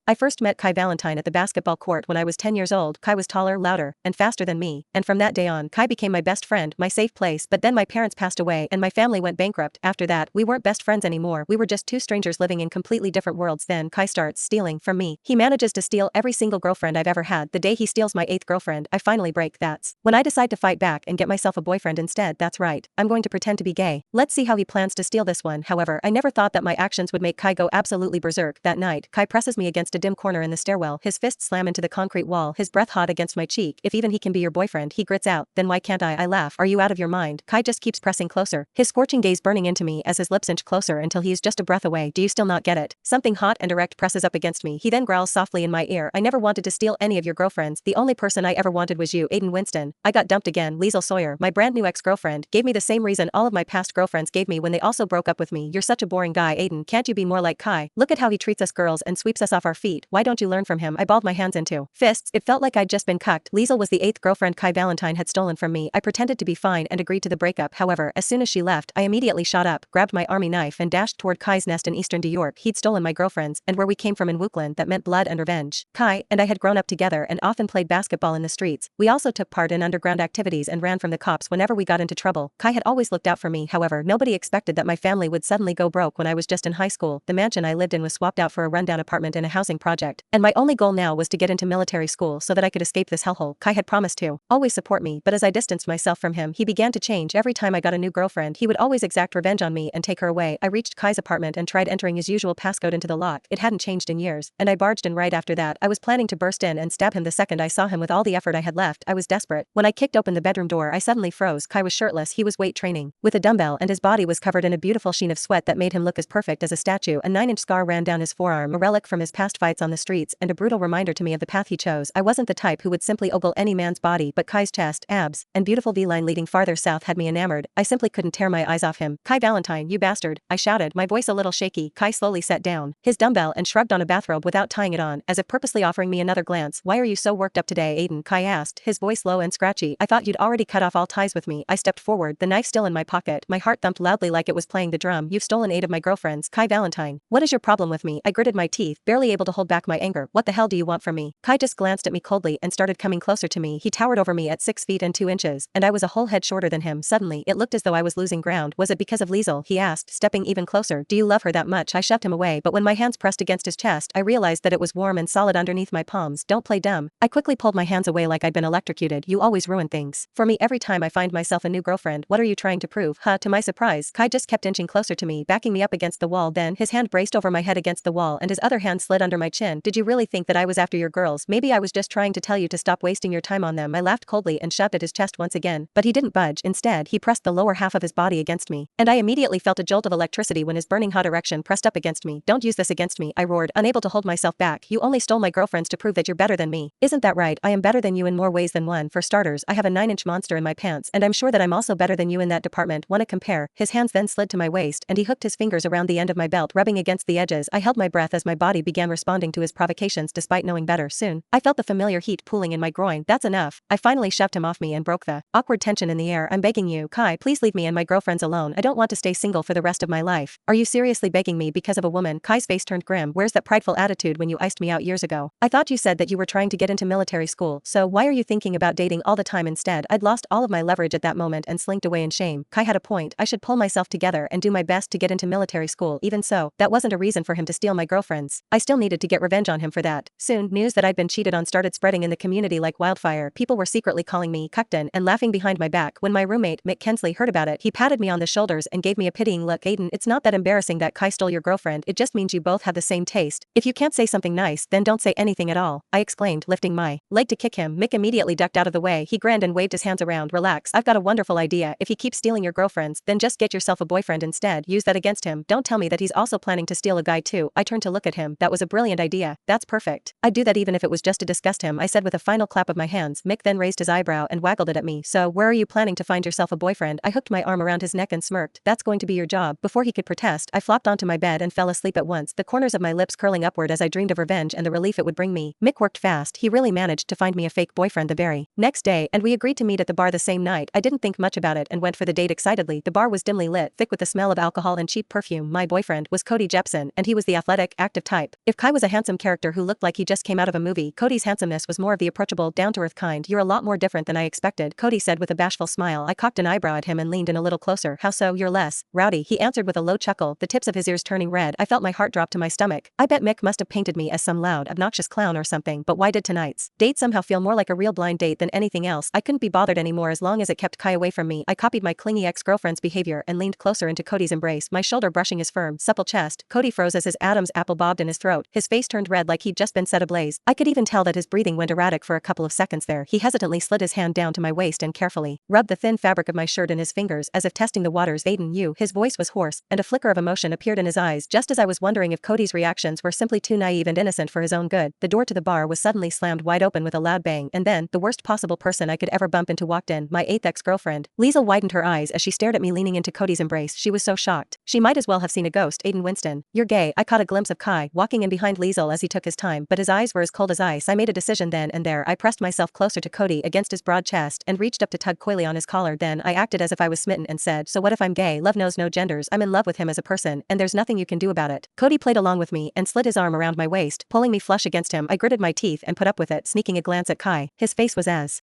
I first met Kai Valentine at the basketball court when I was 10 years old. Kai was taller, louder, and faster than me, and from that day on, Kai became my best friend, my safe place. But then my parents passed away and my family went bankrupt. After that, we weren't best friends anymore. We were just two strangers living in completely different worlds. Then Kai starts stealing from me. He manages to steal every single girlfriend I've ever had. The day he steals my 8th girlfriend, I finally break. That's when I decide to fight back and get myself a boyfriend instead. That's right, I'm going to pretend to be gay. Let's see how he plans to steal this one. However, I never thought that my actions would make Kai go absolutely berserk. That night, Kai presses me against a dim corner in the stairwell. His fists slam into the concrete wall, his breath hot against my cheek. If even he can be your boyfriend, he grits out, then why can't I? I laugh. Are you out of your mind? Kai just keeps pressing closer, his scorching gaze burning into me as his lips inch closer until he is just a breath away. Do you still not get it? Something hot and erect presses up against me. He then growls softly in my ear. I never wanted to steal any of your girlfriends. The only person I ever wanted was you, Aiden Winston. I got dumped again. Liesl Sawyer, my brand new ex-girlfriend, gave me the same reason all of my past girlfriends gave me when they also broke up with me. You're such a boring guy, Aiden. Can't you be more like Kai? Look at how he treats us girls and sweeps us off our feet. Why don't you learn from him? I balled my hands into fists. It felt like I'd just been cucked. Liesl was the 8th girlfriend Kai Valentine had stolen from me. I pretended to be fine and agreed to the breakup. However, as soon as she left, I immediately shot up, grabbed my army knife and dashed toward Kai's nest in eastern New York. He'd stolen my girlfriends, and where we came from in Wookland, that meant blood and revenge. Kai and I had grown up together and often played basketball in the streets. We also took part in underground activities and ran from the cops whenever we got into trouble. Kai had always looked out for me. However, nobody expected that my family would suddenly go broke when I was just in high school. The mansion I lived in was swapped out for a rundown apartment in a housing project, and my only goal now was to get into military school so that I could escape this hellhole. Kai had promised to always support me, but as I distanced myself from him, he began to change. Every time I got a new girlfriend, he would always exact revenge on me and take her away. I reached Kai's apartment and tried entering his usual passcode into the lock. It hadn't changed in years, and I barged in right after that. I was planning to burst in and stab him the second I saw him. With all the effort I had left, I was desperate. When I kicked open the bedroom door, I suddenly froze. Kai was shirtless. He was weight training with a dumbbell, and his body was covered in a beautiful sheen of sweat that made him look as perfect as a statue. A 9-inch scar ran down his forearm, a relic from his past fights on the streets and a brutal reminder to me of the path he chose. I wasn't the type who would simply ogle any man's body, but Kai's chest, abs, and beautiful V-line leading farther south had me enamored. I simply couldn't tear my eyes off him. Kai Valentine, you bastard, I shouted, my voice a little shaky. Kai slowly set down his dumbbell and shrugged on a bathrobe without tying it on, as if purposely offering me another glance. Why are you so worked up today, Aiden? Kai asked, his voice low and scratchy. I thought you'd already cut off all ties with me. I stepped forward, the knife still in my pocket. My heart thumped loudly like it was playing the drum. You've stolen 8 of my girlfriends, Kai Valentine. What is your problem with me? I gritted my teeth, barely able to hold back my anger. What the hell do you want from me? Kai just glanced at me coldly and started coming closer to me. He towered over me at 6 feet and 2 inches, and I was a whole head shorter than him. Suddenly, it looked as though I was losing ground. Was it because of Liesl? He asked, stepping even closer. Do you love her that much? I shoved him away, but when my hands pressed against his chest, I realized that it was warm and solid underneath my palms. Don't play dumb. I quickly pulled my hands away like I'd been electrocuted. You always ruin things for me every time I find myself a new girlfriend. What are you trying to prove? Huh? To my surprise, Kai just kept inching closer to me, backing me up against the wall. Then his hand braced over my head against the wall and his other hand slid under my chin. Did you really think that I was after your girls? Maybe I was just trying to tell you to stop wasting your time on them. I laughed coldly and shoved at his chest once again, but he didn't budge. Instead, he pressed the lower half of his body against me, and I immediately felt a jolt of electricity when his burning hot erection pressed up against me. Don't use this against me, I roared, unable to hold myself back. You only stole my girlfriends to prove that you're better than me. Isn't that right? I am better than you in more ways than one. For starters, I have a 9-inch monster in my pants, and I'm sure that I'm also better than you in that department. Wanna compare? His hands then slid to my waist, and he hooked his fingers around the end of my belt, rubbing against the edges. I held my breath as my body began responding to his provocations despite knowing better. Soon, I felt the familiar heat pooling in my groin. That's enough. I finally shoved him off me and broke the awkward tension in the air. I'm begging you, Kai, please leave me and my girlfriends alone. I don't want to stay single for the rest of my life. Are you seriously begging me because of a woman? Kai's face turned grim. Where's that prideful attitude when you iced me out years ago? I thought you said that you were trying to get into military school, so why are you thinking about dating all the time instead? I'd lost all of my leverage at that moment and slinked away in shame. Kai had a point. I should pull myself together and do my best to get into military school. Even so, that wasn't a reason for him to steal my girlfriends. I still needed to get revenge on him for that. Soon, news that I'd been cheated on started spreading in the community like wildfire. People were secretly calling me Cuckton and laughing behind my back. When my roommate, Mick Kensley, heard about it, he patted me on the shoulders and gave me a pitying look. Aiden, it's not that embarrassing that Kai stole your girlfriend. It just means you both have the same taste. If you can't say something nice, then don't say anything at all, I exclaimed, lifting my leg to kick him. Mick immediately ducked out of the way. He grinned and waved his hands around. Relax, I've got a wonderful idea. If he keeps stealing your girlfriends, then just get yourself a boyfriend instead. Use that against him. Don't tell me that he's also planning to steal a guy too. I turned to look at him. That was a brilliant idea. That's perfect. I'd do that even if it was just to disgust him, I said with a final clap of my hands. Mick then raised his eyebrow and waggled it at me. So, where are you planning to find yourself a boyfriend? I hooked my arm around his neck and smirked. That's going to be your job. Before he could protest, I flopped onto my bed and fell asleep at once, the corners of my lips curling upward as I dreamed of revenge and the relief it would bring me. Mick worked fast. He really managed to find me a fake boyfriend the very next day, and we agreed to meet at the bar the same night. I didn't think much about it and went for the date excitedly. The bar was dimly lit, thick with the smell of alcohol and cheap perfume. My boyfriend was Cody Jepson, and he was the athletic, active type. If Kai was was a handsome character who looked like he just came out of a movie. Cody's handsomeness was more of the approachable, down-to-earth kind. You're a lot more different than I expected, Cody said with a bashful smile. I cocked an eyebrow at him and leaned in a little closer. How so? You're less rowdy, he answered with a low chuckle, the tips of his ears turning red. I felt my heart drop to my stomach. I bet Mick must have painted me as some loud, obnoxious clown or something, but why did tonight's date somehow feel more like a real blind date than anything else? I couldn't be bothered anymore as long as it kept Kai away from me. I copied my clingy ex-girlfriend's behavior and leaned closer into Cody's embrace, my shoulder brushing his firm, supple chest. Cody froze as his Adam's apple bobbed in his throat. His face turned red like he'd just been set ablaze. I could even tell that his breathing went erratic for a couple of seconds there. He hesitantly slid his hand down to my waist and carefully rubbed the thin fabric of my shirt in his fingers as if testing the waters. Aiden, you. His voice was hoarse, and a flicker of emotion appeared in his eyes just as I was wondering if Cody's reactions were simply too naive and innocent for his own good. The door to the bar was suddenly slammed wide open with a loud bang, and then, the worst possible person I could ever bump into walked in, my 8th ex-girlfriend. Liesel widened her eyes as she stared at me leaning into Cody's embrace. She was so shocked. She might as well have seen a ghost. Aiden Winston. You're gay. I caught a glimpse of Kai walking in behind Liesel as he took his time, but his eyes were as cold as ice. I made a decision then and there. I pressed myself closer to Cody against his broad chest and reached up to tug coyly on his collar. Then I acted as if I was smitten and said, so what if I'm gay? Love knows no genders. I'm in love with him as a person, and there's nothing you can do about it. Cody played along with me and slid his arm around my waist, pulling me flush against him. I gritted my teeth and put up with it, sneaking a glance at Kai. His face was as